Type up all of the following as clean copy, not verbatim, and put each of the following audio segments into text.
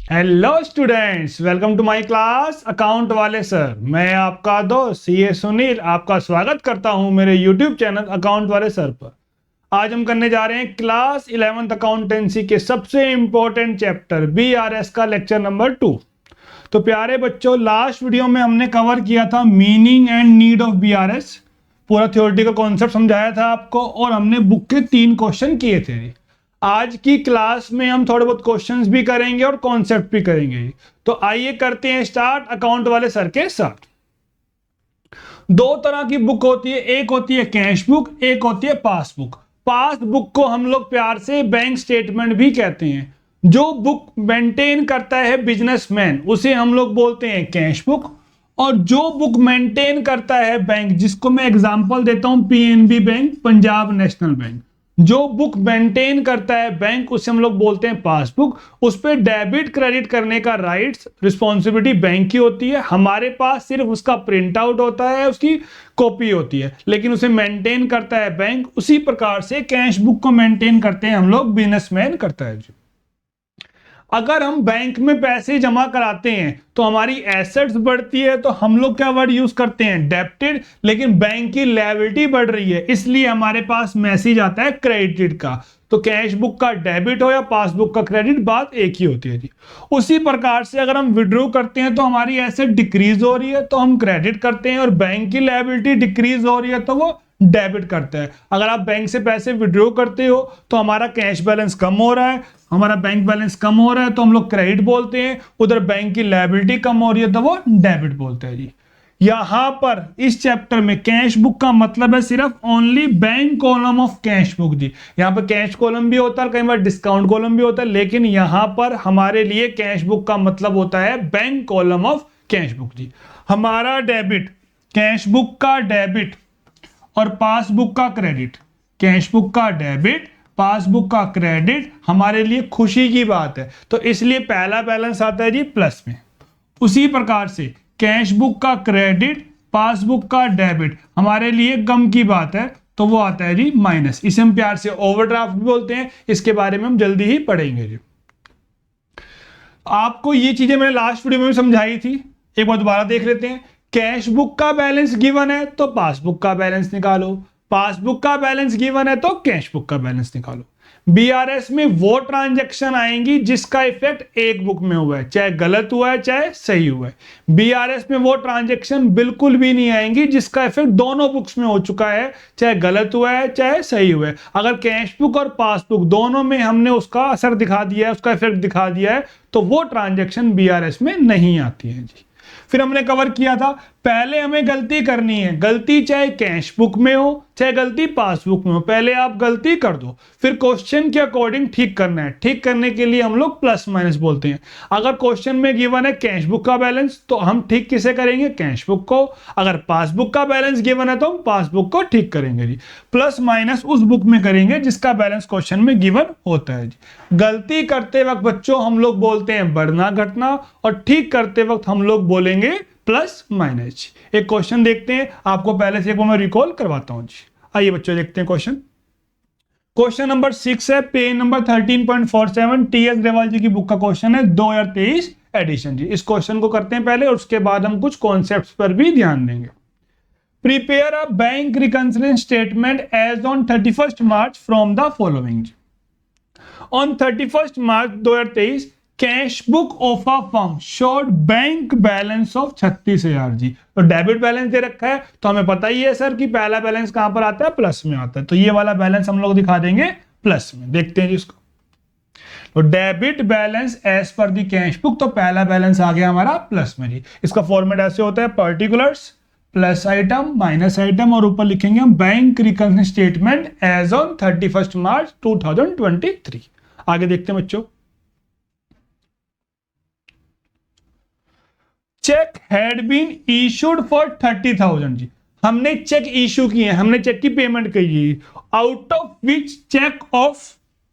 Hello students, welcome to my class account वाले sir. मैं आपका दोस्त सीए सुनील आपका स्वागत करता हूं मेरे यूट्यूब चैनल अकाउंट वाले सर पर। आज हम करने जा रहे हैं क्लास 11th अकाउंटेंसी के सबसे इंपॉर्टेंट चैप्टर बीआरएस का लेक्चर नंबर 2। तो प्यारे बच्चों, लास्ट वीडियो में हमने कवर किया था meaning and need of BRS, पूरा थ्योरेटिकल कॉन्सेप्ट समझाया था आपको और हमने बुक के 3 क्वेश्चन किए थे। आज की क्लास में हम थोड़े बहुत क्वेश्चंस भी करेंगे और कॉन्सेप्ट भी करेंगे। तो आइए करते हैं स्टार्ट अकाउंट वाले सर के साथ। 2 तरह की बुक होती है, एक होती है कैश बुक, एक होती है पासबुक। पासबुक को हम लोग प्यार से बैंक स्टेटमेंट भी कहते हैं। जो बुक मेंटेन करता है बिजनेसमैन उसे हम लोग बोलते हैं कैश बुक, और जो बुक मेंटेन करता है बैंक, जिसको मैं एग्जांपल देता हूं PNB bank, Punjab national bank, जो बुक मेंटेन करता है बैंक उसे हम लोग बोलते हैं पासबुक। उस पर डेबिट क्रेडिट करने का राइट्स रिस्पॉन्सिबिलिटी बैंक की होती है, हमारे पास सिर्फ उसका प्रिंट आउट होता है, उसकी कॉपी होती है, लेकिन उसे मेंटेन करता है बैंक। उसी प्रकार से कैश बुक को मेंटेन करते हैं हम लोग, बिजनेसमैन करता है जी। अगर हम बैंक में पैसे जमा कराते हैं तो हमारी एसेट्स बढ़ती है, तो हम लोग क्या वर्ड यूज करते हैं, डेब्टेड। लेकिन बैंक की लायबिलिटी बढ़ रही है, इसलिए हमारे पास मैसेज आता है क्रेडिटेड का। तो कैश बुक का डेबिट हो या पासबुक का क्रेडिट, बात एक ही होती है जी। उसी प्रकार से अगर हम विड्रॉ करते हैं तो हमारी एसेट डिक्रीज हो रही है तो हम क्रेडिट करते हैं, और बैंक की लायबिलिटी डिक्रीज हो रही है तो वो डेबिट करता है। अगर आप बैंक से पैसे विड्रॉ करते हो तो हमारा कैश बैलेंस कम हो रहा है, हमारा बैंक बैलेंस कम हो रहा है तो हम लोग क्रेडिट बोलते हैं, उधर बैंक की लायबिलिटी कम हो रही है तो वो डेबिट बोलते हैं जी। यहां पर इस चैप्टर में कैश बुक का मतलब है सिर्फ only bank column of cash book जी। यहां पर कैश कॉलम भी होता है, कई बार डिस्काउंट कॉलम भी होता है, लेकिन यहां पर हमारे लिए कैश बुक का मतलब होता है bank column of cash book जी। हमारा डेबिट, कैश बुक का डेबिट और पासबुक का क्रेडिट, कैश बुक का डेबिट पासबुक का क्रेडिट हमारे लिए खुशी की बात है, तो इसलिए पहला बैलेंस आता है जी प्लस में। उसी प्रकार से कैश बुक का क्रेडिट पासबुक का डेबिट हमारे लिए गम की बात है, तो वो आता है जी माइनस। इसे हम प्यार से ओवरड्राफ्ट भी बोलते हैं, इसके बारे में हम जल्दी ही पढ़ेंगे जी। आपको ये चीजें मैंने लास्ट वीडियो में भी समझाई थी, एक बार दोबारा देख लेते हैं। कैश बुक का बैलेंस गिवन है तो पासबुक का बैलेंस निकालो, पासबुक का बैलेंस गिवन है तो कैश बुक का बैलेंस निकालो। बीआरएस में वो ट्रांजैक्शन आएंगी जिसका इफेक्ट एक बुक में हुआ है, चाहे गलत हुआ है चाहे सही हुआ है। बीआरएस में वो ट्रांजैक्शन बिल्कुल भी नहीं आएंगी जिसका इफेक्ट दोनों बुक्स में हो चुका है, चाहे गलत हुआ है चाहे सही हुआ है। अगर कैश बुक और पासबुक दोनों में हमने उसका असर दिखा दिया है, उसका इफेक्ट दिखा दिया है, तो वो ट्रांजैक्शन बीआरएस में नहीं आती है जी। फिर हमने कवर किया था, पहले हमें गलती करनी है, गलती चाहे कैश बुक में हो चाहे गलती पासबुक में हो, पहले आप गलती कर दो, फिर क्वेश्चन के अकॉर्डिंग ठीक करना है। ठीक करने के लिए हम लोग प्लस माइनस बोलते हैं। अगर क्वेश्चन में गिवन है कैश बुक का बैलेंस तो हम ठीक किसे करेंगे, कैश बुक को। अगर पासबुक का बैलेंस गिवन है तो हम पासबुक को ठीक करेंगे जी। प्लस माइनस उस बुक में करेंगे जिसका बैलेंस क्वेश्चन में गिवन होता है जी। गलती करते वक्त बच्चों हम लोग बोलते हैं बढ़ना घटना, और ठीक करते वक्त हम लोग बोलेंगे प्लस माइनस। एक क्वेश्चन देखते हैं, आपको पहले से एक बार मैं रिकॉल करवाता हूं जी। आइए बच्चों देखते हैं क्वेश्चन। क्वेश्चन नंबर 6 है, पेज नंबर 13.47, टीएस ग्रेवाल जी की बुक का क्वेश्चन है, 2023 एडिशन जी। इस क्वेश्चन को करते हैं पहले और उसके बाद हम कुछ कॉन्सेप्ट्स पर भी ध्यान देंगे। Prepare a bank reconciliation statement as on 31st March from the following. On 31st March 2023 cash book of a firm showed bank balance of 36,000 जी। तो डेबिट बैलेंस दे रखा है, तो हमें पता ही है सर कि पहला बैलेंस कहां पर आता है, प्लस में आता है, तो ये वाला बैलेंस हम लोग दिखा देंगे प्लस में। देखते हैं जी इसको। तो डेबिट बैलेंस एज पर दी कैश बुक, तो पहला बैलेंस आ गया हमारा प्लस में जी। इसका फॉर्मेट ऐसे होता है, particulars plus item minus item, और ऊपर लिखेंगे हम bank reconciliation statement as on 31st March 2023। आगे देखते हैं बच्चों। Cheque had been issued for 30,000 जी। हमने चेक इशू किए, हमने चेक की पेमेंट की, out of which cheque of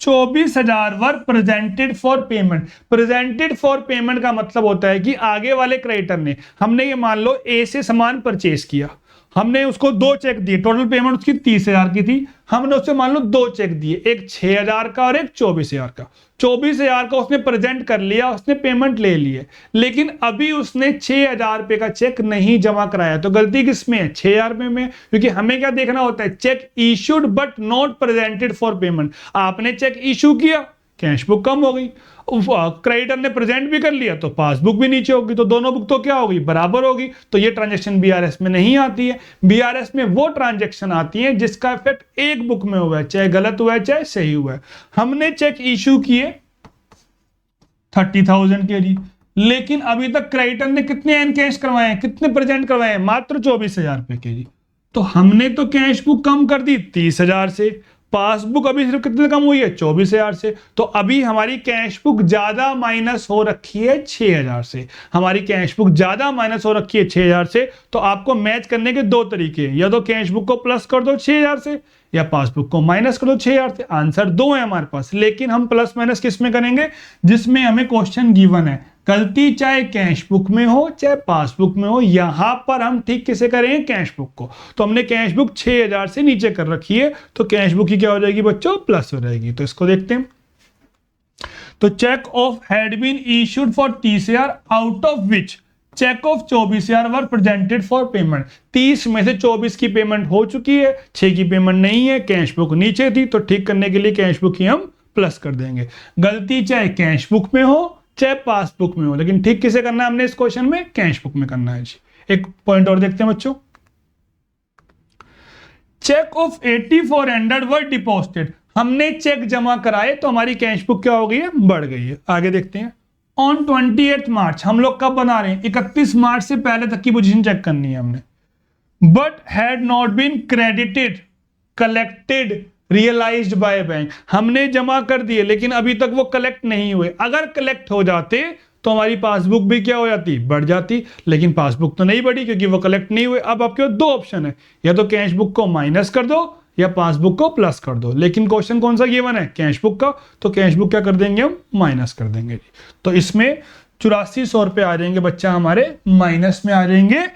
24,000 were presented for payment. Presented for payment का मतलब होता है कि आगे वाले क्रेडिटर ने, हमने ये मान लो ए से सामान परचेस किया, हमने उसको 2 चेक दिए, टोटल पेमेंट उसकी 30,000 की थी, हमने उससे मान लो 2 चेक दिए, एक 6,000 का और एक 24,000 का। 24,000 का उसने प्रेजेंट कर लिया, उसने पेमेंट ले ली है, लेकिन अभी उसने 6,000 रुपए का चेक नहीं जमा कराया। तो गलती किसमें है? 6,000 रुपए में, क्योंकि हमें क्या देखना होता है, cheque issued but not presented for payment. आपने चेक इशू किया, कैश बुक कम हो गई, क्रेडिटर ने प्रेजेंट भी कर लिया तो पासबुक भी नीचे होगी, तो दोनों बुक तो क्या होगी? बराबर होगी। तो ये ट्रांजैक्शन बीआरएस में नहीं आती है। बीआरएस में वो ट्रांजैक्शन आती है जिसका इफेक्ट एक बुक में हुआ है, चाहे गलत हुआ है चाहे सही हुआ है। हमने चेक इशू किए 30,000 के लिए, लेकिन अभी तक क्रेडिटर ने कितने एनकैश करवाए हैं, कितने प्रेजेंट करवाए हैं? मात्र 24,000 रुपए के लिए। तो हमने तो कैश बुक कम कर दी 30,000 से, पासबुक अभी सिर्फ कितने कम हुई है? 24,000 से। तो अभी हमारी कैश बुक ज्यादा माइनस हो रखी है 6,000 से। हमारी कैश बुक ज्यादा माइनस हो रखी है 6,000 से। तो आपको मैच करने के 2 तरीके हैं, या तो कैश बुक को प्लस कर दो 6,000 से, या पासबुक को माइनस कर दो 6,000 से। आंसर 2 है हमारे पास, लेकिन हम प्लस माइनस किस में करेंगे? जिसमें हमें क्वेश्चन गिवन है। गलती चाहे कैश बुक में हो चाहे पासबुक में हो, यहां पर हम ठीक किसे करेंगे? कैश बुक को। तो हमने कैश बुक 6,000 से नीचे कर रखी है, तो कैश बुक की क्या हो जाएगी बच्चों? प्लस हो जाएगी। तो इसको देखते हैं। तो cheque of had been issued for 30,000 out of which cheque of 24,000 were presented for payment. 30 में से 24 की पेमेंट हो चुकी है, 6 की पेमेंट नहीं है, कैश बुक नीचे थी, तो ठीक करने के लिए कैश बुक ही हम प्लस कर देंगे। गलती चाहे कैश बुक में हो चाहे पासबुक में हो, लेकिन ठीक किसे करना है हमने इस क्वेश्चन में? कैश बुक में करना है जी। एक पॉइंट और देखते हैं बच्चों। Cheque of 8400 were deposited. हमने चेक जमा कराए तो हमारी कैश बुक क्या हो गई है? बढ़ गई है। आगे देखते हैं। ऑन 28 मार्च, हम लोग कब बना रहे हैं? 31 मार्च से पहले तक की पोजीशन चेक करनी है हमने। But had not been credited collected realised by bank. हमने जमा कर दिए लेकिन अभी तक वो कलेक्ट नहीं हुए। अगर कलेक्ट हो जाते तो हमारी पासबुक भी क्या हो जाती? बढ़ जाती। लेकिन पासबुक तो नहीं बढ़ी क्योंकि वो कलेक्ट नहीं हुए। अब आपके 2 ऑप्शन है, या तो कैश बुक को माइनस कर दो या पासबुक को प्लस कर दो। लेकिन क्वेश्चन कौन सा गिवन है? कैश बुक का। तो कैश बुक क्या कर देंगे हम? माइनस कर देंगे। तो इसमें 8400 रुपए आ जाएंगे बच्चा हमारे माइनस में आ जाएंगे।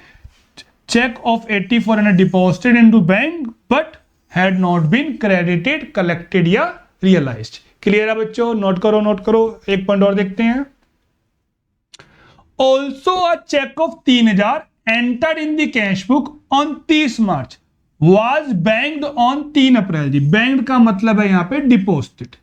Cheque of 8400 deposited into bank but had not been credited collected या रियलाइज्ड। क्लियर है बच्चों? नोट करो नोट करो। एक पॉइंट और देखते हैं। Also a cheque of 3,000 entered in the cash book on 30 March was banked on 3 April. जी, बैंक्ड का मतलब है यहां पे डिपॉजिटेड।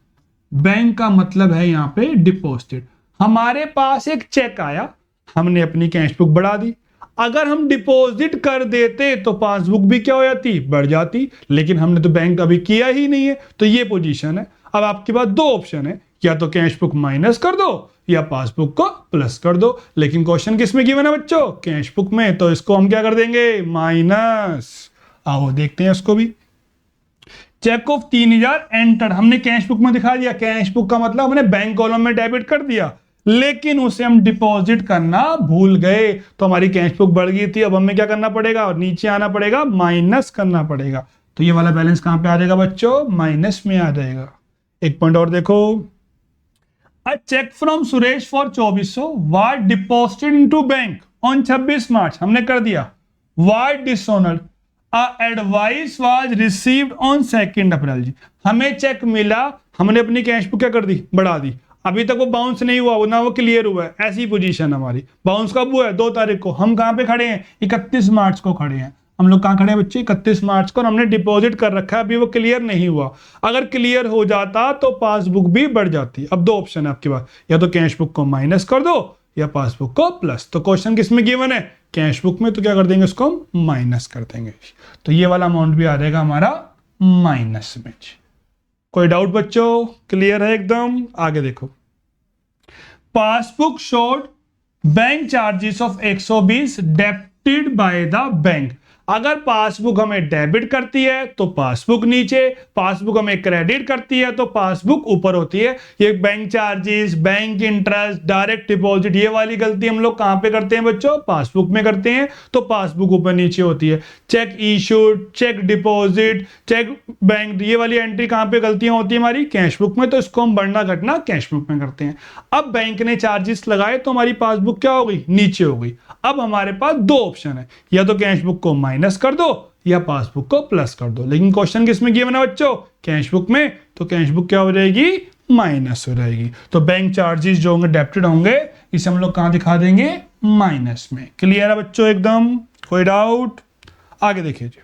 बैंक का मतलब है यहां पे डिपॉजिटेड। हमारे पास एक चेक आया, हमने अपनी कैश बुक बढ़ा दी। अगर हम डिपॉजिट कर देते तो पासबुक भी क्या हो जाती? बढ़ जाती। लेकिन हमने तो बैंक अभी किया ही नहीं है, तो ये पोजीशन है। अब आपके पास 2 ऑप्शन है, या तो कैश बुक माइनस कर दो या पासबुक को प्लस कर दो। लेकिन क्वेश्चन किस में गिवन है बच्चों? कैश बुक में। तो इसको हम क्या कर देंगे? माइनस। आओ देखते हैं इसको भी। चेक ऑफ 3,000 एंटर, हमने कैश बुक में दिखा दिया। कैश बुक का मतलब हमने बैंक कॉलम में डेबिट कर दिया, लेकिन उसे हम डिपॉजिट करना भूल गए, तो हमारी कैश बुक बढ़ गई थी। अब हमें क्या करना पड़ेगा? और नीचे आना पड़ेगा, माइनस करना पड़ेगा। तो ये वाला बैलेंस कहां पे आ जाएगा बच्चों? माइनस में आ जाएगा। एक पॉइंट और देखो। A cheque from Suresh for 2400 was deposited into bank on 26 March, हमने कर दिया। Was dishonoured, advice was received on 2 April. जी, हमें चेक मिला, हमने अपनी कैश बुक क्या कर दी? बढ़ा दी। अभी तक वो बाउंस नहीं हुआ, ना वो क्लियर हुआ है। ऐसी पोजीशन हमारी। बाउंस कब हुआ है? 2 तारीख को। हम कहां पे खड़े हैं? 31 मार्च को खड़े हैं। हम लोग कहां खड़े हैं बच्चे? 31 मार्च को। हमने डिपॉजिट कर रखा है, अभी वो क्लियर नहीं हुआ। अगर क्लियर हो जाता तो पासबुक भी बढ़ जाती। अब 2 ऑप्शन है आपके पास, या तो कैश बुक को माइनस कर दो या पासबुक को प्लस। तो क्वेश्चन किस में गिवन है? कैश बुक में। तो क्या कर देंगे? उसको हम माइनस कर देंगे। तो ये वाला अमाउंट भी आ जाएगा हमारा माइनस में। कोई डाउट बच्चों? क्लियर है एकदम? आगे देखो। Passbook showed bank charges of 120 debited bye the bank. अगर पासबुक हमें डेबिट करती है तो पासबुक नीचे, पासबुक हमें क्रेडिट करती है तो पासबुक ऊपर होती है। ये bank charges, bank interest, direct deposit, ये वाली गलती हम लोग कहां पे करते हैं बच्चों? पासबुक में करते हैं, तो पासबुक ऊपर नीचे होती है। Cheque issued, cheque deposit, cheque bank, ये वाली एंट्री कहां पे गलतियां होती है हमारी? कैश बुक में। तो इसको हम बढ़ना घटना कैश बुक में करते हैं। अब बैंक ने चार्जेस लगाए तो हमारी पासबुक क्या हो गई? नीचे हो गई। अब हमारे पास 2 ऑप्शन है, या तो कैश बुक को माइनस कर दो या पासबुक को प्लस कर दो। लेकिन क्वेश्चन किसमें गिवन है बच्चों? कैश बुक में। तो कैश बुक क्या हो जाएगी? माइनस हो जाएगी। तो बैंक चार्जेस जो होंगे डेबिटेड होंगे, इसे हम लोग कहां दिखा देंगे? माइनस में। क्लियर है बच्चों एकदम? कोई डाउट? आगे देखिए जी।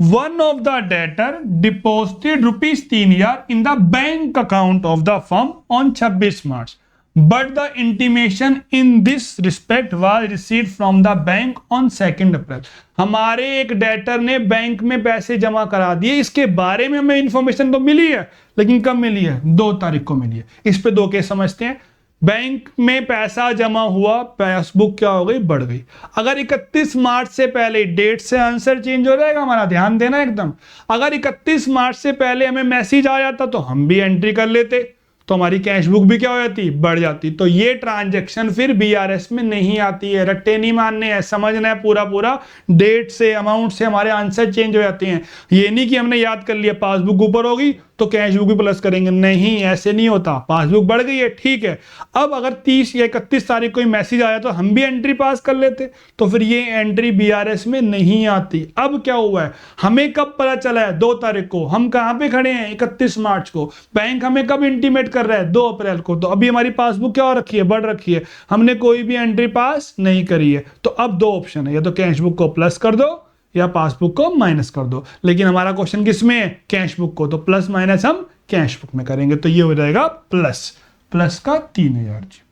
One of the debtor deposited ₹3,000 in the bank account of the firm on 26 March, but the intimation in this respect was received from the bank on 2 April. हमारे एक डेटर ने बैंक में पैसे जमा करा दिए, इसके बारे में हमें इंफॉर्मेशन तो मिली है, लेकिन कब मिली है? 2 तारीख को मिली है। इस पे 2 केस समझते हैं। बैंक में पैसा जमा हुआ, पासबुक क्या हो गई? बढ़ गई। अगर 31 मार्च से पहले, डेट से आंसर चेंज हो जाएगा हमारा, ध्यान देना एकदम। अगर 31 मार्च से पहले हमें मैसेज आ जाता तो हम भी एंट्री कर लेते, तो हमारी कैश बुक भी क्या हो जाती? बढ़ जाती। तो ये ट्रांजैक्शन फिर बीआरएस में नहीं आती है। रट्टे नहीं मानने हैं, समझना है पूरा पूरा। डेट से, अमाउंट से हमारे आंसर चेंज हो जाते हैं। ये नहीं कि हमने याद कर लिया पासबुक ऊपर होगी तो कैश बुक भी प्लस करेंगे, नहीं, ऐसे नहीं होता। पासबुक बढ़ गई है, ठीक है। अब अगर 30 या 31 तारीख को मैसेज आया तो हम भी एंट्री पास कर लेते, तो फिर ये एंट्री बीआरएस में नहीं आती। अब क्या हुआ है? हमें कब पता चला है? 2 तारीख को। हम कहां पे खड़े हैं? 31 मार्च को। बैंक हमें कब इंटीमेट कर रहा है? 2 अप्रैल को। तो अभी हमारी पासबुक क्या हो रखी है? बढ़ रखी है। हमने कोई भी एंट्री पास नहीं करी है। तो अब 2 ऑप्शन है, या तो कैश बुक को प्लस कर दो या पासबुक को माइनस कर दो। लेकिन हमारा क्वेश्चन किस में है? कैश बुक को। तो प्लस माइनस हम कैश बुक में करेंगे, तो ये हो जाएगा प्लस का 3,000 जी।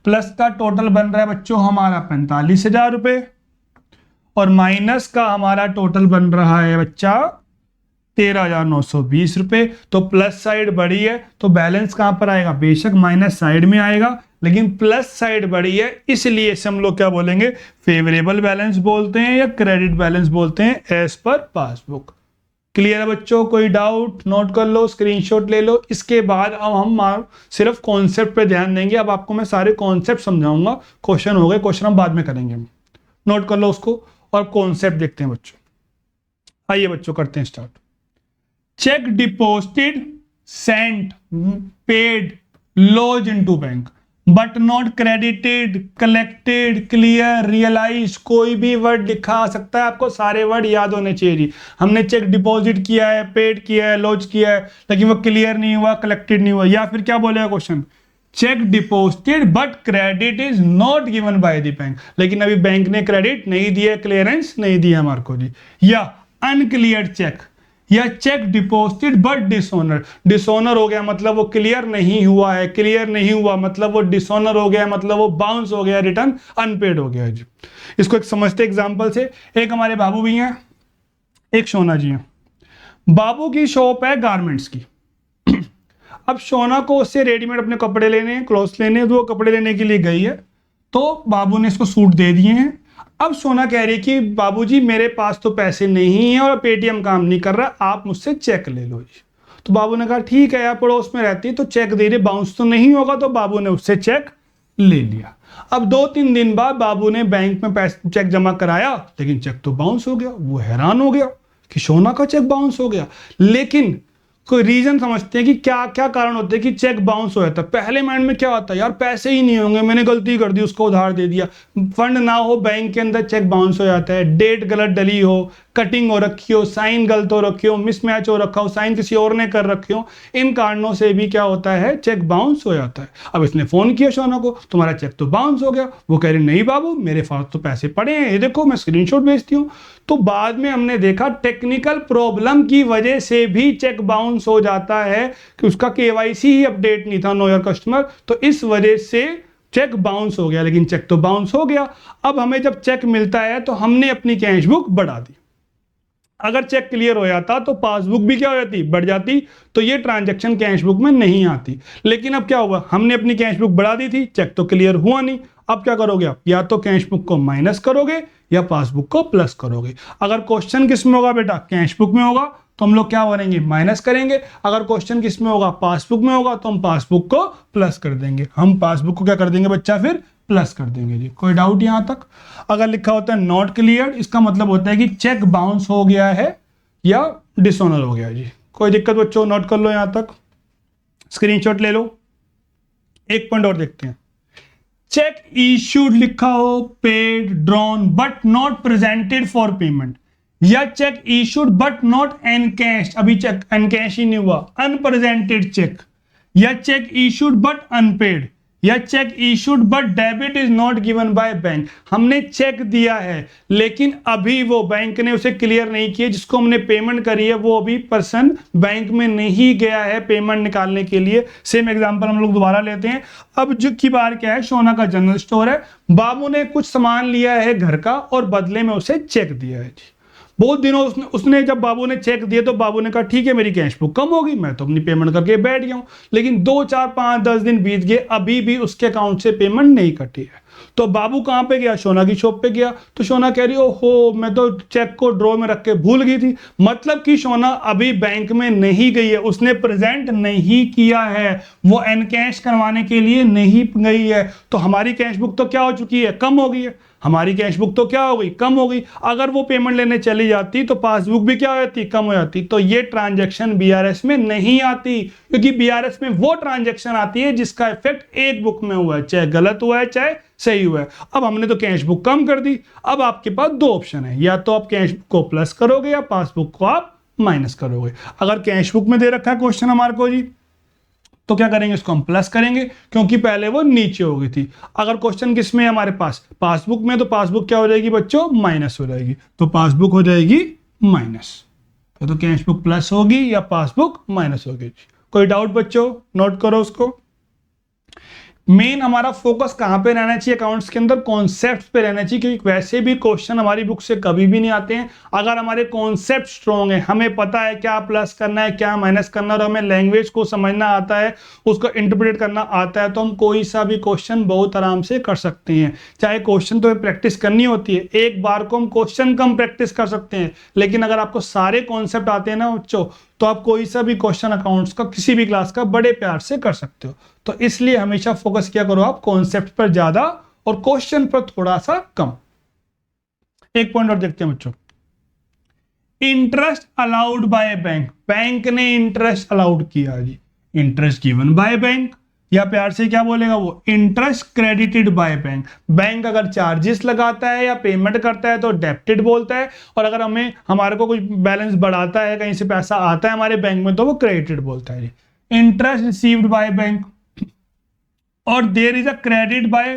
प्लस का टोटल बन रहा है बच्चों हमारा 45,000 रुपए, और माइनस का हमारा टोटल बन रहा है बच्चा 13,920 रुपए। तो प्लस साइड बढ़ी है तो बैलेंस कहां पर आएगा? बेशक माइनस साइड में आएगा, लेकिन प्लस साइड बढ़ी है, इसलिए इसे हम लोग क्या बोलेंगे? फेवरेबल बैलेंस बोलते हैं या क्रेडिट बैलेंस बोलते हैं, एज पर पासबुक। क्लियर है बच्चों? कोई डाउट? नोट कर लो, स्क्रीनशॉट ले लो। इसके बाद अब हम सिर्फ कॉन्सेप्ट पे ध्यान देंगे। अब आपको मैं सारे कॉन्सेप्ट समझाऊंगा। क्वेश्चन हो गए, क्वेश्चन हम बाद में करेंगे। नोट कर लो उसको, और कॉन्सेप्ट देखते हैं बच्चों। आइए बच्चों करते हैं start. Cheque deposited, sent, paid, lodge into bank, but not credited, collected, clear, realise. कोई भी वर्ड लिखा आ सकता है, आपको सारे वर्ड याद होने चाहिए जी। हमने चेक डिपॉजिट किया है, पेड किया है, लॉज किया है, लेकिन वो क्लियर नहीं हुआ, कलेक्टेड नहीं हुआ। या फिर क्या बोलेगा question? Check deposited but credit is not given by the bank. लेकिन अभी बैंक ने क्रेडिट नहीं दिया, क्लियरेंस नहीं दिया हमारे को जी। या अनक्लियर चेक, या cheque deposited but dishonour. Dishonour हो गया मतलब वो क्लियर नहीं हुआ है, क्लियर नहीं हुआ मतलब वो डिसऑनर हो गया, मतलब वो बाउंस हो गया, रिटर्न अनपेड हो गया जी। इसको एक समझते एग्जांपल से। एक हमारे बाबू भी हैं, एक सोना जी हैं। बाबू की शॉप है गारमेंट्स की। अब सोना को उससे रेडीमेड अपने कपड़े लेने हैं, क्लॉथ्स लेने हैं, तो वो कपड़े लेने के लिए गई है। तो बाबू ने इसको सूट दे दिए हैं। अब सोना कह रही कि बाबूजी मेरे पास तो पैसे नहीं है और पेटीएम काम नहीं कर रहा, आप मुझसे चेक ले लो जी। तो बाबू ने कहा ठीक है यार, पड़ोस में रहती है तो चेक दे रही, बाउंस तो नहीं होगा। तो बाबू ने उससे चेक ले लिया। अब 2-3 दिन बाद बाबू ने बैंक में पैसे चेक जमा कराया, लेकिन चेक तो बाउंस हो गया। वो हैरान हो गया कि सोना का चेक बाउंस हो गया। लेकिन कोई रीजन समझते हैं कि क्या क्या कारण होते हैं कि चेक बाउंस हो जाता है। पहले माइंड में क्या होता है? यार पैसे ही नहीं होंगे, मैंने गलती कर दी, उसको उधार दे दिया। फंड ना हो बैंक के अंदर, चेक बाउंस हो जाता है। डेट गलत डली हो, कटिंग हो रखी हो, साइन गलत हो रखी हो, मिसमैच हो रखा हो, साइन किसी और ने कर रखे हो, इन कारणों से भी क्या होता है? चेक बाउंस हो जाता है। अब इसने फोन किया सोना को, तुम्हारा चेक तो बाउंस हो गया। वो कह रही नहीं बाबू, मेरे पास तो पैसे पड़े हैं, ये देखो मैं स्क्रीनशॉट भेजती हूँ। तो बाद में हमने देखा टेक्निकल प्रॉब्लम की वजह से भी चेक बाउंस हो जाता है, कि उसका केवाईसी ही अपडेट नहीं था, नो योर कस्टमर, तो इस वजह से चेक बाउंस हो गया। लेकिन चेक तो बाउंस हो गया। अब हमें जब चेक मिलता है तो हमने अपनी कैश बुक बढ़ा दी। अगर चेक क्लियर हो जाता तो पासबुक भी क्या हो जाती? बढ़ जाती। तो ये ट्रांजैक्शन कैश बुक में नहीं आती। लेकिन अब क्या हुआ? हमने अपनी कैश बुक बढ़ा दी थी, चेक तो क्लियर हुआ नहीं। अब क्या करोगे आप? या तो कैश बुक को माइनस करोगे या पासबुक को प्लस करोगे। अगर क्वेश्चन किस में होगा बेटा? कैश बुक में होगा, तो हम लोग क्या करेंगे? माइनस करेंगे। अगर क्वेश्चन किस में होगा? पासबुक में होगा, तो हम पासबुक को प्लस कर देंगे। हम पासबुक को क्या कर देंगे बच्चा? फिर प्लस कर देंगे जी। कोई डाउट यहां तक? अगर लिखा होता है नॉट क्लियर, इसका मतलब होता है कि चेक बाउंस हो गया है या डिसऑनर हो गया जी। कोई दिक्कत बच्चों? नोट कर लो यहां तक, स्क्रीनशॉट ले लो। एक पॉइंट और देखते हैं। चेक इश्यूड लिखा हो, paid, drawn but not presented for payment, या चेक इश्यूड बट नॉट एनकैश्ड, अभी चेक एनकैश ही नहीं हुआ, अनप्रेजेंटेड चेक, या चेक इश्यूड बट अनपेड, या check issued but debit is not given by bank. हमने चेक दिया है लेकिन अभी वो बैंक ने उसे क्लियर नहीं किया, जिसको हमने पेमेंट करी है वो अभी पर्सन बैंक में नहीं गया है पेमेंट निकालने के लिए। सेम एग्जांपल हम लोग दोबारा लेते हैं। अब जो की बार क्या है, सोना का जनरल स्टोर है, बाबू ने कुछ सामान लिया है घर का और बदले में उसे चेक दिया है जी। बहुत दिनों उसने जब बाबू ने चेक दिए तो बाबू ने कहा ठीक है मेरी कैश बुक कम होगी, मैं तो अपनी पेमेंट करके बैठ गया हूं, लेकिन 2 4 5 10 दिन बीत गए, अभी भी उसके अकाउंट से पेमेंट नहीं कटी है। तो बाबू कहां पे गया, सोना की शॉप पे गया, तो सोना कह रही ओहो मैं तो चेक को ड्रॉ में रख के भूल गई थी, मतलब कि सोना अभी बैंक में नहीं गई है, उसने प्रेजेंट नहीं किया है, वो एनकैश करवाने के लिए नहीं गई है। तो हमारी कैश बुक तो क्या हो चुकी है, कम हो गई है, हमारी कैश बुक तो क्या हो गई, कम हो गई। अगर वो पेमेंट लेने चली जाती तो पासबुक भी क्या हो जाती, कम हो जाती। तो ये ट्रांजैक्शन बीआरएस में नहीं आती, क्योंकि बीआरएस में वो ट्रांजैक्शन आती है जिसका इफेक्ट एक बुक में हुआ है, चाहे गलत हुआ है चाहे सही हुआ है। अब हमने तो कैश बुक कम कर दी, अब आपके पास 2 ऑप्शन है, या तो आप कैश बुक को प्लस करोगे या पासबुक को आप माइनस करोगे। अगर कैश बुक में दे रखा है क्वेश्चन हमारे को जी, तो क्या करेंगे, इसको हम प्लस करेंगे क्योंकि पहले वो नीचे हो गई थी। अगर क्वेश्चन किस में है हमारे पास, पासबुक में, तो पासबुक क्या हो जाएगी बच्चों, माइनस हो जाएगी, तो पासबुक हो जाएगी माइनस। तो कैश बुक प्लस होगी या पासबुक माइनस होगी। कोई डाउट बच्चों, नोट करो उसको। मेन हमारा फोकस कहां पे रहना चाहिए अकाउंट्स के अंदर, कॉन्सेप्ट्स पे रहना चाहिए, क्योंकि वैसे भी क्वेश्चन हमारी बुक से कभी भी नहीं आते हैं। अगर हमारे कॉन्सेप्ट स्ट्रॉन्ग है, हमें पता है क्या प्लस करना है क्या माइनस करना है, और हमें लैंग्वेज को समझना आता है, उसको इंटरप्रेट करना आता है, तो हम कोई सा भी क्वेश्चन बहुत आराम से कर सकते हैं। चाहे क्वेश्चन तो प्रैक्टिस करनी होती है, एक बार को हम क्वेश्चन कम प्रैक्टिस कर सकते हैं, लेकिन अगर आपको सारे कॉन्सेप्ट आते हैं ना बच्चों, तो आप कोई सा भी क्वेश्चन अकाउंट्स का किसी भी क्लास का बड़े प्यार से कर सकते हो। तो इसलिए हमेशा फोकस किया करो आप कॉन्सेप्ट पर ज्यादा और क्वेश्चन पर थोड़ा सा कम। एक पॉइंट और देखते हैं बच्चों, interest allowed by bank, bank ने इंटरेस्ट अलाउड किया जी, इंटरेस्ट गिवन बाय बैंक, या प्यार से क्या बोलेगा वो, interest credited by bank. Bank अगर चार्जेस लगाता है या पेमेंट करता है तो डेबिटेड बोलता है, और अगर हमारे को कुछ बैलेंस बढ़ाता है, कहीं से पैसा आता है हमारे बैंक में, तो वो क्रेडिटेड बोलता है। इंटरेस्ट रिसीव्ड बाय बैंक, और there is a credit by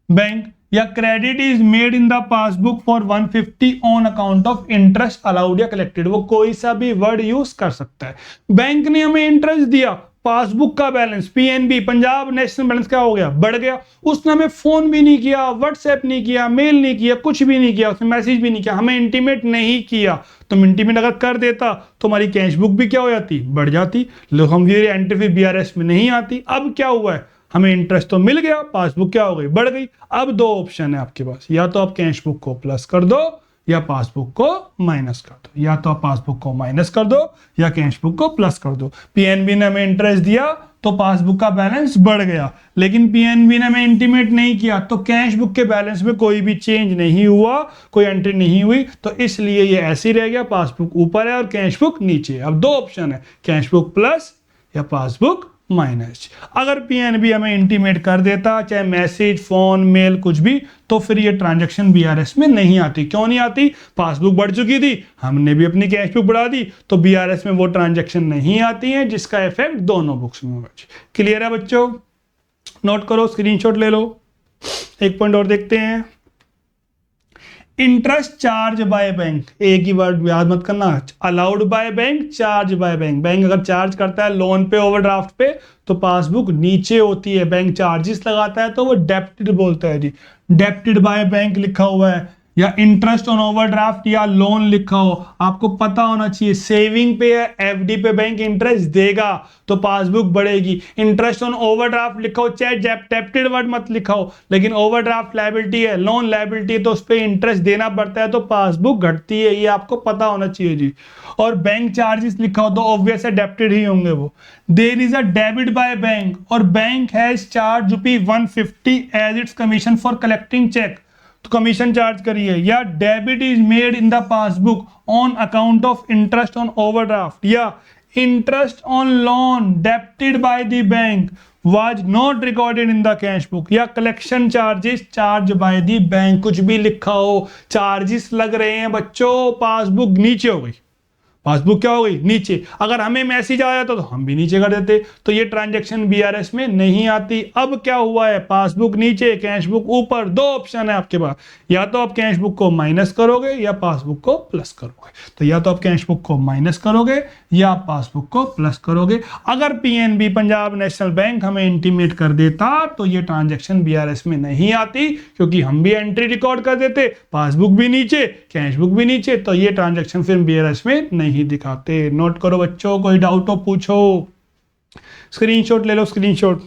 bank, या credit is made in the passbook for 150 on account of interest allowed या कलेक्टेड। वो कोई सा भी वर्ड यूज कर सकता है। बैंक ने हमें इंटरेस्ट दिया, पासबुक का balance PNB Punjab national balance क्या हो गया, बढ़ गया, उसने हमें फोन भी नहीं किया, व्हाट्सएप नहीं किया, मेल नहीं किया, कुछ भी नहीं किया, उसने मैसेज भी नहीं किया, हमें इंटीमेट नहीं किया। तो इंटीमेट अगर कर देता तो हमारी कैश बुक भी क्या हो जाती, बढ़ जाती, लोग हम ये एंट्री बीआरएस में नहीं आती। अब क्या हुआ है, हमें इंटरेस्ट तो मिल गया, पासबुक क्या हो गई, बढ़ गई। अब 2 ऑप्शन है आपके पास, या तो आप कैश बुक को प्लस कर दो या पासबुक को माइनस कर दो, या तो आप पासबुक को माइनस कर दो या कैश बुक को प्लस कर दो। पीएनबी ने हमें इंटरेस्ट दिया तो पासबुक का बैलेंस बढ़ गया, लेकिन पीएनबी ने हमें इंटीमेट नहीं किया, तो कैश बुक के बैलेंस में कोई भी चेंज नहीं हुआ, कोई एंट्री नहीं हुई, तो इसलिए ये ऐसे ही रह गया, पासबुक ऊपर है और कैश बुक नीचे है। अब 2 ऑप्शन है, कैश बुक प्लस या पासबुक माइनस। अगर पीएनबी हमें इंटीमेट कर देता, चाहे मैसेज, फोन, मेल, कुछ भी, तो फिर ये ट्रांजैक्शन बीआरएस में नहीं आती। क्यों नहीं आती, पासबुक बढ़ चुकी थी, हमने भी अपनी कैश बुक बढ़ा दी, तो बीआरएस में वो ट्रांजैक्शन नहीं आती है, जिसका इफेक्ट दोनों बुक्स में होगा। क्लियर है बच्चों, नोट करो, स्क्रीनशॉट ले लो। एक पॉइंट और देखते हैं, इंटरेस्ट चार्ज बाय बैंक, एक ही वर्ड याद मत करना, allowed by bank, charge by bank. Bank अगर चार्ज करता है लोन पे, ओवरड्राफ्ट पे, तो पासबुक नीचे होती है, बैंक चार्जेस लगाता है तो वो डेबिटेड बोलता है जी, डेबिटेड बाय बैंक लिखा हुआ है, या इंटरेस्ट ऑन ओवरड्राफ्ट या लोन लिखा हो, आपको पता होना चाहिए। सेविंग पे या एफडी पे बैंक इंटरेस्ट देगा तो पासबुक बढ़ेगी। इंटरेस्ट ऑन ओवरड्राफ्ट लिखा हो, चाहे डेबिटेड वर्ड मत लिखा हो, लेकिन ओवरड्राफ्ट लायबिलिटी है, लोन लायबिलिटी है, तो उस पर इंटरेस्ट देना पड़ता है, तो पासबुक घटती है, ये आपको पता होना चाहिए जी। और बैंक चार्जेस लिखा हो तो ऑब्वियस है डेबिटेड ही होंगे वो। There is a debit by bank, और bank has charge ₹150 as its commission for collecting cheque, तो कमीशन चार्ज करिए। या debit is made in the passbook on account of interest on overdraft, या interest on loan debited by the bank was not recorded in the cash book, या collection charges charged by the bank, कुछ भी लिखा हो, charges लग रहे हैं बच्चों, पासबुक नीचे हो गई, पासबुक क्या हो गई नीचे। अगर हमें मैसेज आया तो हम भी नीचे कर देते, तो ये ट्रांजैक्शन बीआरएस में नहीं आती। अब क्या हुआ है, पासबुक नीचे कैश बुक ऊपर, दो ऑप्शन है आपके पास, या तो आप कैश बुक को माइनस करोगे या पासबुक को प्लस करोगे। तो या तो आप कैश बुक को माइनस करोगे या आप पासबुक को प्लस करोगे। अगर पीएनबी पंजाब नेशनल बैंक हमें इंटीमेट कर देता तो ये ट्रांजैक्शन बीआरएस में नहीं आती, क्योंकि हम भी एंट्री रिकॉर्ड कर देते, पासबुक भी नीचे कैश बुक भी नीचे, तो ये ट्रांजैक्शन फिर बीआरएस में नहीं दिखाते। नोट करो बच्चों, कोई डाउट हो पूछो, स्क्रीनशॉट ले लो, स्क्रीनशॉट।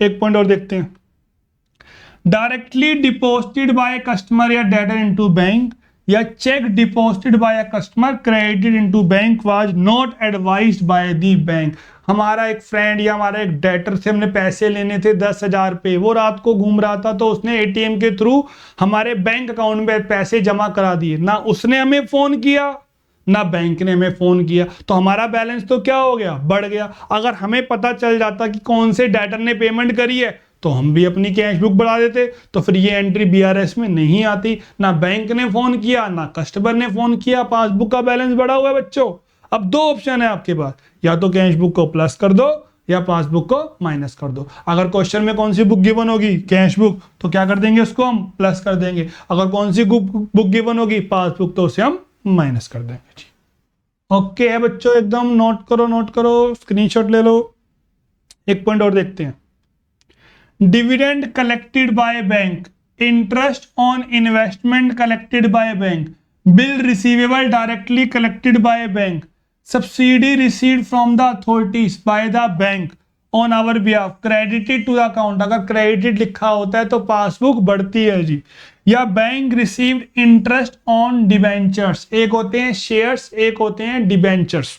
एक पॉइंट और देखते हैं, डायरेक्टली डिपॉजिटेड बाय कस्टमर या डेटर इनटू बैंक, या cheque deposited bye a customer credited into bank was not advised bye the bank. हमारा एक फ्रेंड या हमारा एक डेटर से हमने पैसे लेने थे 10,000 पे, वो रात को घूम रहा था तो उसने एटीएम के थ्रू हमारे बैंक अकाउंट में पैसे जमा करा दिए, ना उसने हमें फोन किया ना बैंक ने हमें फोन किया, तो हमारा बैलेंस तो क्या हो गया, बढ़ गया। अगर हमें पता चल जाता कि कौन से डेटर ने पेमेंट करी है तो हम भी अपनी कैश बुक बढ़ा देते, तो फिर ये एंट्री बीआरएस में नहीं आती। ना बैंक ने फोन किया ना कस्टमर ने फोन किया, पासबुक का बैलेंस बढ़ा हुआ है बच्चों। अब दो ऑप्शन है आपके पास, या तो कैश बुक को प्लस कर दो या पासबुक को माइनस कर दो। अगर क्वेश्चन में कौन सी बुक गिवन होगी, कैश बुक, तो क्या कर देंगे, उसको हम प्लस कर देंगे। अगर कौन सी बुक गिवन होगी, पासबुक, तो उसे हम माइनस कर देंगे जी। ओके है बच्चों, एकदम नोट करो, नोट करो, स्क्रीनशॉट ले लो। एक पॉइंट और देखते हैं, dividend collected by bank, interest on investment collected by bank, bill receivable directly collected by bank, subsidy received from the authorities by the bank on our behalf, credited to the account. अगर credited लिखा होता है तो passbook बढ़ती है जी। या bank received interest on debentures, एक होते हैं शेयर्स, एक होते हैं डिबेंचर्स।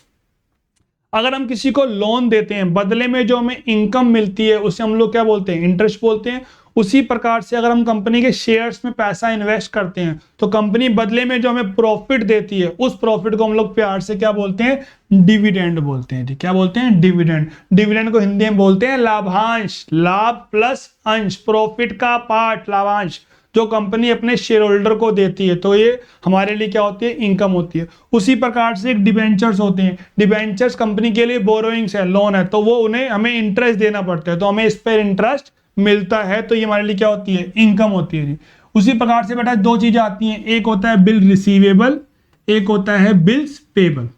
अगर हम किसी को लोन देते हैं, बदले में जो हमें इनकम मिलती है उसे हम लोग क्या बोलते हैं, इंटरेस्ट बोलते हैं। उसी प्रकार से अगर हम कंपनी के शेयर्स में पैसा इन्वेस्ट करते हैं तो कंपनी बदले में जो हमें प्रॉफिट देती है, उस प्रॉफिट को हम लोग प्यार से क्या बोलते हैं, डिविडेंड बोलते हैं जी। क्या बोलते हैं, डिविडेंड। डिविडेंड को हिंदी में बोलते हैं लाभांश, लाभ प्लस अंश, प्रॉफिट का पार्ट लाभांश जो कंपनी अपने शेयर होल्डर को देती है, तो ये हमारे लिए क्या होती है, इनकम होती है। उसी प्रकार से एक डिबेंचर्स होते हैं, डिबेंचर्स कंपनी के लिए बोरोइंग्स है, लोन है, तो वो उन्हें हमें इंटरेस्ट देना पड़ता है, तो हमें इस पर इंटरेस्ट मिलता है, तो ये हमारे लिए क्या होती है, इनकम होती है जी। उसी प्रकार से बेटा दो चीजें आती हैं, एक होता है बिल रिसीवेबल, एक होता है बिल्स पेबल।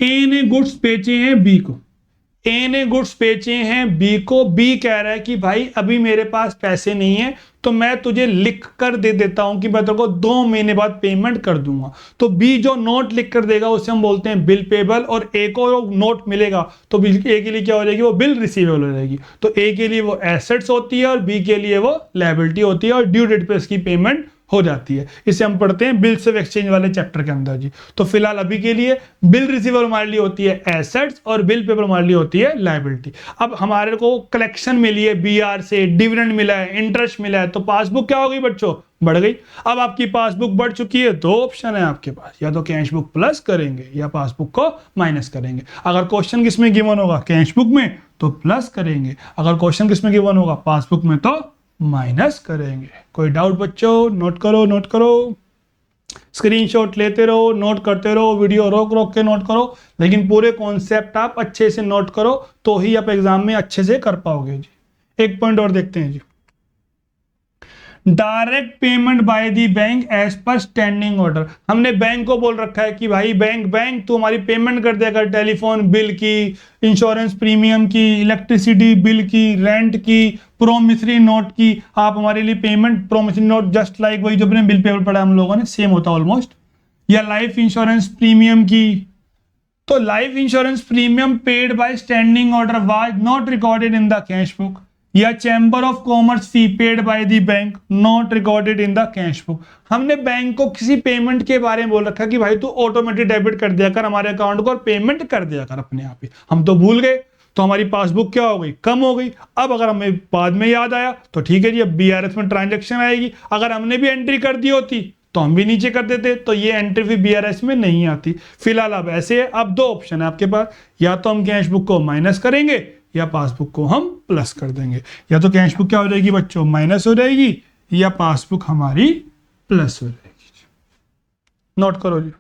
ए ने गुड्स बेचे हैं बी को, ए ने गुड्स बेचे हैं बी को, बी कह रहा है कि भाई अभी मेरे पास पैसे नहीं है तो मैं तुझे लिख कर दे देता हूं कि मैं तेरे को 2 महीने बाद पेमेंट कर दूंगा। तो बी जो नोट लिख कर देगा उसे हम बोलते हैं बिल पेबल, और ए को नोट मिलेगा तो ए के लिए क्या हो जाएगी, वो बिल रिसीवेबल हो जाएगी। तो ए के लिए वो एसेट्स होती है और बी के लिए वो लायबिलिटी होती है, और ड्यू डेट पे इसकी पेमेंट हो जाती है। इसे हम पढ़ते हैं बिल्स ऑफ एक्सचेंज वाले चैप्टर के अंदर जी। तो फिलहाल अभी के लिए बिल रिसीवेबल हमारे लिए होती है एसेट्स और बिल पेबल हमारे लिए होती है लायबिलिटी। अब हमारे को कलेक्शन मिली है बीआर से, डिविडेंड मिला है, इंटरेस्ट मिला है, तो पासबुक क्या हो गई बच्चों, बढ़ गई। अब आपकी पासबुक बढ़ चुकी है, दो ऑप्शन है आपके पास, या तो कैश बुक प्लस करेंगे या पासबुक को माइनस करेंगे। अगर क्वेश्चन किसमें गिवन होगा, कैश बुक में, तो प्लस करेंगे। अगर क्वेश्चन किसमें गिवन होगा, पासबुक में, तो माइनस करेंगे। कोई डाउट बच्चों, नोट करो, नोट करो, स्क्रीनशॉट लेते रहो, नोट करते रहो, वीडियो रोक रोक के नोट करो, लेकिन पूरे कॉन्सेप्ट आप अच्छे से नोट करो तो ही आप एग्जाम में अच्छे से कर पाओगे जी। एक पॉइंट और देखते हैं जी, direct payment by the bank as per standing order. हमने बैंक को बोल रखा है कि भाई बैंक तू हमारी पेमेंट कर देगा, टेलीफोन बिल की, इंश्योरेंस प्रीमियम की, इलेक्ट्रिसिटी बिल की, रेंट की, प्रोमिसरी नोट की, आप हमारे लिए payment, promissory note just like वही जो अपने बिल पेपर पढ़ा हम लोगों ने, सेम होता ऑलमोस्ट। या लाइफ इंश्योरेंस प्रीमियम की, तो life insurance premium paid by standing order was not recorded in the cash book. या chamber of commerce fee paid by the bank not recorded in the cash book. हमने bank को किसी payment के बारे में बोल रखा कि भाई तू ऑटोमेटिक डेबिट कर दिया कर हमारे अकाउंट को और पेमेंट कर दिया कर अपने आप ही, हम तो भूल गए, तो हमारी पासबुक क्या हो गई, कम हो गई। अब अगर हमें बाद में याद आया तो ठीक है जी, अब बीआरएस में ट्रांजैक्शन आएगी। अगर हमने भी एंट्री कर दी होती तो हम भी नीचे कर देते, तो ये एंट्री फी BRS में नहीं आती। फिलहाल अब ऐसे है, अब दो ऑप्शन है आपके पास, या तो हम कैश बुक को माइनस करेंगे या पासबुक को हम प्लस कर देंगे। या तो कैश बुक क्या हो जाएगी बच्चों, माइनस हो जाएगी, या पासबुक हमारी प्लस हो जाएगी। नोट करो जी।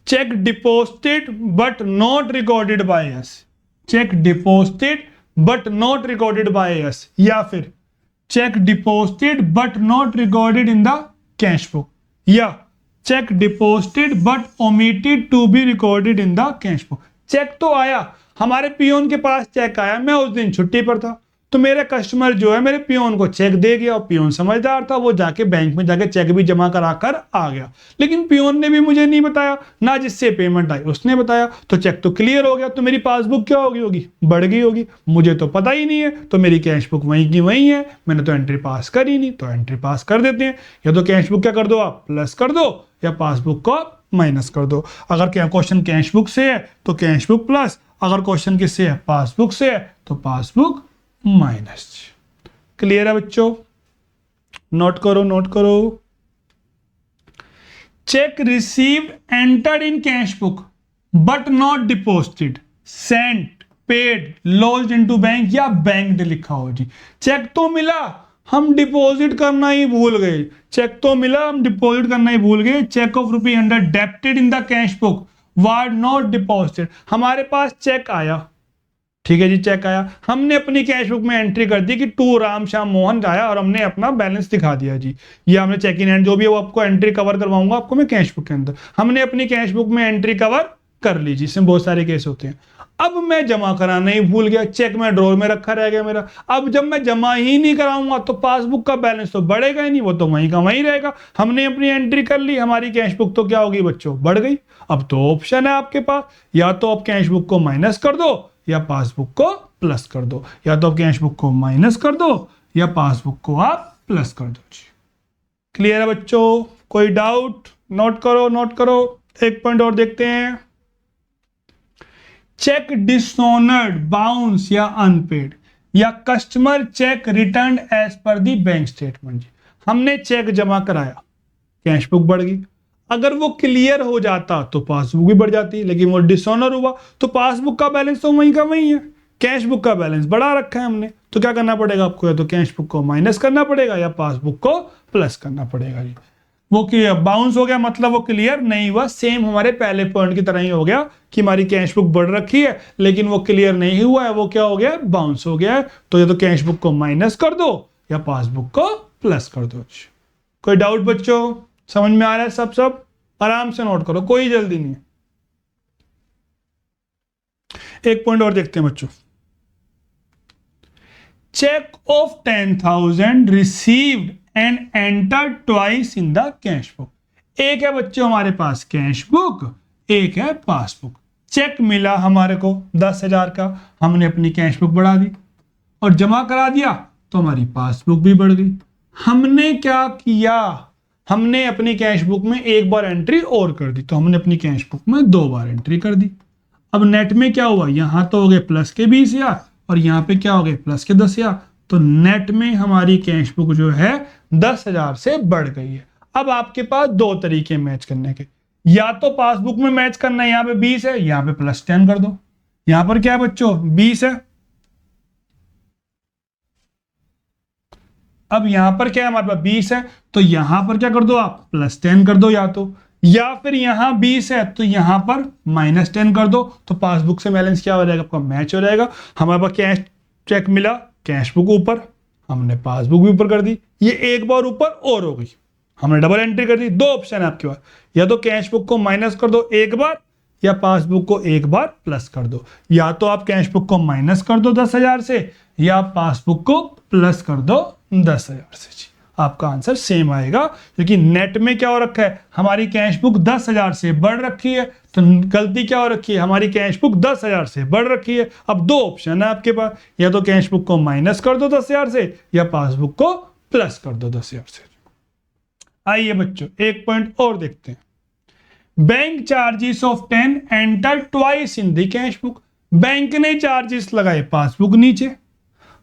Cheque deposited but not recorded by us, cheque deposited but not recorded by us, या फिर cheque deposited but not recorded in the cash book, या cheque deposited but omitted to be recorded in the cash book. Cheque तो आया, हमारे peon के पास check आया, मैं उस दिन छुट्टी पर था, तो मेरा कस्टमर जो है मेरे पियोन को चेक दे गया, और पियोन समझदार था, वो जाके बैंक में जाके चेक भी जमा करा कर आ गया। लेकिन पियोन ने भी मुझे नहीं बताया, ना जिससे पेमेंट आई उसने बताया, तो चेक तो क्लियर हो गया, तो मेरी पासबुक क्या होगी, बढ़ गई होगी, मुझे तो पता ही नहीं है, तो मेरी कैश बुक वहीं की वहीं है, मैंने तो एंट्री पास करी नहीं, तो एंट्री पास कर देते हैं। या तो कैश बुक क्या कर दो आप, प्लस कर दो, या पासबुक को आप माइनस कर दो। अगर क्वेश्चन कैश बुक से है तो कैश बुक प्लस, अगर क्वेश्चन किससे है, पासबुक से है, तो पासबुक माइनस। क्लियर है बच्चों, नोट करो नोट करो। Cheque received entered in cash book but not deposited, sent, paid, lodged into bank या बैंक्ड लिखा हो जी। चेक तो मिला, हम डिपॉजिट करना ही भूल गए, चेक तो मिला, हम डिपॉजिट करना ही भूल गए। Cheque of ₹100 debited in the cash book were not deposited, हमारे पास चेक आया, ठीक है जी, चेक आया, हमने अपनी कैश बुक में एंट्री कर दी कि टू राम श्याम मोहन आया, और हमने अपना बैलेंस दिखा दिया जी। ये हमने चेक इन हैंड जो भी है वो आपको एंट्री कवर करवाऊंगा आपको मैं कैश बुक के अंदर, हमने अपनी कैश बुक में एंट्री कवर कर ली जी। इसमें बहुत सारे केस होते हैं। अब मैं जमा कराना ही भूल गया, चेक में ड्रॉर में रखा रह गया मेरा, अब जब मैं जमा ही नहीं कराऊंगा तो पासबुक का बैलेंस तो बढ़ेगा ही नहीं, वो तो वहीं का वहीं रहेगा। हमने अपनी एंट्री कर ली, हमारी कैश बुक तो क्या होगी बच्चों, बढ़ गई। अब तो ऑप्शन है आपके पास, या तो आप कैश बुक को माइनस कर दो या पासबुक को प्लस कर दो, या तो आप कैश बुक को माइनस कर दो या पासबुक को आप प्लस कर दो जी। क्लियर है बच्चों, कोई डाउट, नोट करो नोट करो। एक पॉइंट और देखते हैं, चेक डिसऑनर्ड, बाउंस या अनपेड, या customer cheque return as per the bank statement जी। हमने चेक जमा कराया, कैश बुक बढ़ गई, अगर वो क्लियर हो जाता तो पासबुक भी बढ़ जाती, लेकिन वो डिसऑनर हुआ तो पासबुक का बैलेंस तो वहीं का वहीं है, कैश बुक का बैलेंस बढ़ा रखा है हमने, तो क्या करना पड़ेगा आपको, या तो कैश बुक को माइनस करना पड़ेगा या पासबुक को प्लस करना पड़ेगा जी। वो बाउंस हो गया मतलब वो क्लियर नहीं हुआ, सेम हमारे पहले पॉइंट की तरह ही हो गया कि हमारी कैश बुक बढ़ रखी है लेकिन वो क्लियर नहीं हुआ है, वो क्या हो गया, बाउंस हो गया है। तो या तो कैश बुक को माइनस कर दो या पासबुक को प्लस कर दो। कोई डाउट बच्चों, समझ में आ रहा है सब आराम से नोट करो, कोई जल्दी नहीं है। एक पॉइंट और देखते हैं बच्चों, cheque of 10,000 received and entered twice in the cash book. एक है बच्चों हमारे पास कैश बुक, एक है पासबुक। चेक मिला हमारे को 10,000 का, हमने अपनी कैश बुक बढ़ा दी और जमा करा दिया तो हमारी पासबुक भी बढ़ गई। हमने क्या किया, हमने अपनी कैश बुक में एक बार एंट्री और कर दी, तो हमने अपनी कैश बुक में 2 बार एंट्री कर दी। अब नेट में क्या हुआ, यहां तो हो गए प्लस के 20,000 और यहाँ पे क्या हो गए प्लस के 10,000, तो नेट में हमारी कैश बुक जो है 10,000 से बढ़ गई है। अब आपके पास 2 तरीके मैच करने के, या तो पासबुक में मैच करना है, यहाँ पे 20 है, यहाँ पे +10 कर दो। यहाँ पर क्या है बच्चों 20 है, अब यहां पर क्या है हमारे पास 20 है, तो यहां पर क्या कर दो आप +10 कर दो, या फिर यहां 20 है तो यहां पर -10 कर दो, तो पासबुक से बैलेंस क्या हो जाएगा आपका, मैच हो जाएगा। हमारे पास कैश चेक मिला, कैश बुक ऊपर, हमने पासबुक भी ऊपर कर दी, ये एक बार ऊपर और हो गई, हमने डबल एंट्री कर दी। 2 ऑप्शन है आपके पास, या तो कैश बुक को माइनस कर दो एक बार या पासबुक को एक बार प्लस कर दो, या तो आप कैश बुक को माइनस कर दो 10,000 से या पासबुक को प्लस कर दो 10,000 से जी। आपका आंसर सेम आएगा, क्योंकि नेट में क्या हो रखा है, हमारी कैश बुक 10,000 से बढ़ रखी है, तो गलती क्या हो रखी है, हमारी कैश बुक 10,000 से बढ़ रखी है। अब 2 ऑप्शन है आपके पास, या तो कैश बुक को माइनस कर दो 10,000 से या पासबुक को प्लस कर दो 10,000 से। आइए बच्चों एक पॉइंट और देखते हैं, bank charges of 10 enter twice in the cash book. Bank ने चार्जेस लगाए पासबुक नीचे,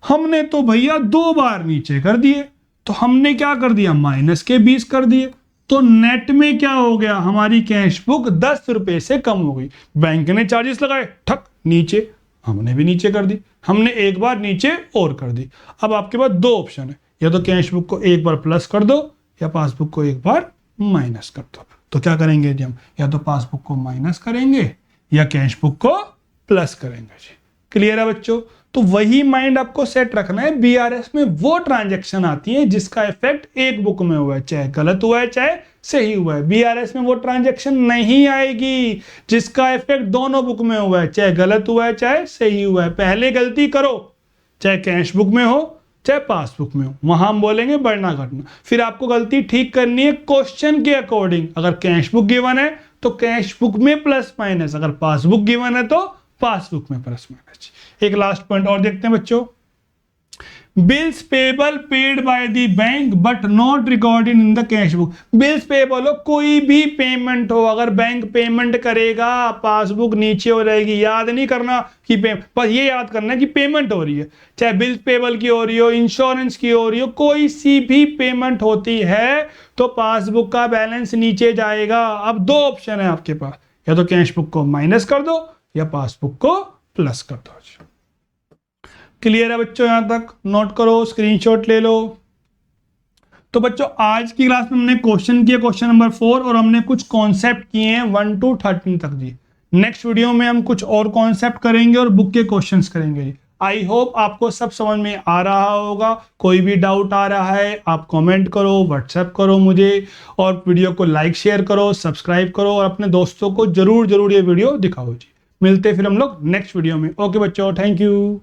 हमने तो भैया 2 बार नीचे कर दिए, तो हमने क्या कर दिया, माइनस के 20 कर दिए। तो नेट में क्या हो गया, हमारी कैश बुक 10 रुपए से कम हो गई। बैंक ने चार्जेस लगाए, ठक नीचे, हमने भी नीचे कर दी, हमने एक बार नीचे और कर दी। अब आपके पास दो ऑप्शन है, या तो कैश बुक को एक बार प्लस कर दो या पासबुक को एक बार माइनस कर दो। तो क्या करेंगे जी हम, या तो पासबुक को माइनस करेंगे या कैश बुक को प्लस करेंगे जी। क्लियर है बच्चों? तो वही माइंड आपको सेट रखना है। बीआरएस में वो ट्रांजैक्शन आती है जिसका इफेक्ट एक बुक में हुआ है, चाहे गलत हुआ है चाहे सही हुआ है। बीआरएस में वो ट्रांजैक्शन नहीं आएगी जिसका इफेक्ट दोनों बुक में हुआ है, चाहे गलत हुआ है चाहे सही हुआ है। पहले गलती करो, चाहे कैश बुक में हो चाहे पासबुक में हो, वहां हम बोलेंगे बढ़ना घटना। फिर आपको गलती ठीक करनी है क्वेश्चन के अकॉर्डिंग। अगर कैश बुक गिवन है तो कैश बुक में प्लस माइनस, अगर पासबुक गिवन है तो पासबुक में प्लस माइनस। एक लास्ट पॉइंट और देखते हैं बच्चों, bills payable paid by the bank but not recorded in the cash book. Bills payable हो, कोई भी पेमेंट हो, अगर बैंक पेमेंट करेगा पासबुक नीचे हो रहेगी। याद नहीं करना कि बस ये याद करना है कि पेमेंट हो रही है, चाहे बिल्स पेबल की हो रही हो, इंश्योरेंस की हो रही हो, कोई सी भी पेमेंट होती है तो पासबुक का बैलेंस नीचे जाएगा। अब दो ऑप्शन है आपके पास, या तो कैश बुक को माइनस कर दो या पासबुक को प्लस कर दो। क्लियर है बच्चों? यहां तक नोट करो, स्क्रीनशॉट ले लो। तो बच्चों आज की क्लास में हमने क्वेश्चन किए, क्वेश्चन नंबर 4, और हमने कुछ कॉन्सेप्ट किए हैं 1 to 13 तक जी। नेक्स्ट वीडियो में हम कुछ और कॉन्सेप्ट करेंगे और बुक के क्वेश्चंस करेंगे जी। आई होप आपको सब समझ में आ रहा होगा। कोई भी डाउट आ रहा है आप कमेंट करो, व्हाट्सएप करो मुझे, और वीडियो को लाइक शेयर करो, सब्सक्राइब करो, और अपने दोस्तों को जरूर ये वीडियो दिखाओ जी। मिलते फिर हम लोग नेक्स्ट वीडियो में। ओके बच्चों, थैंक यू।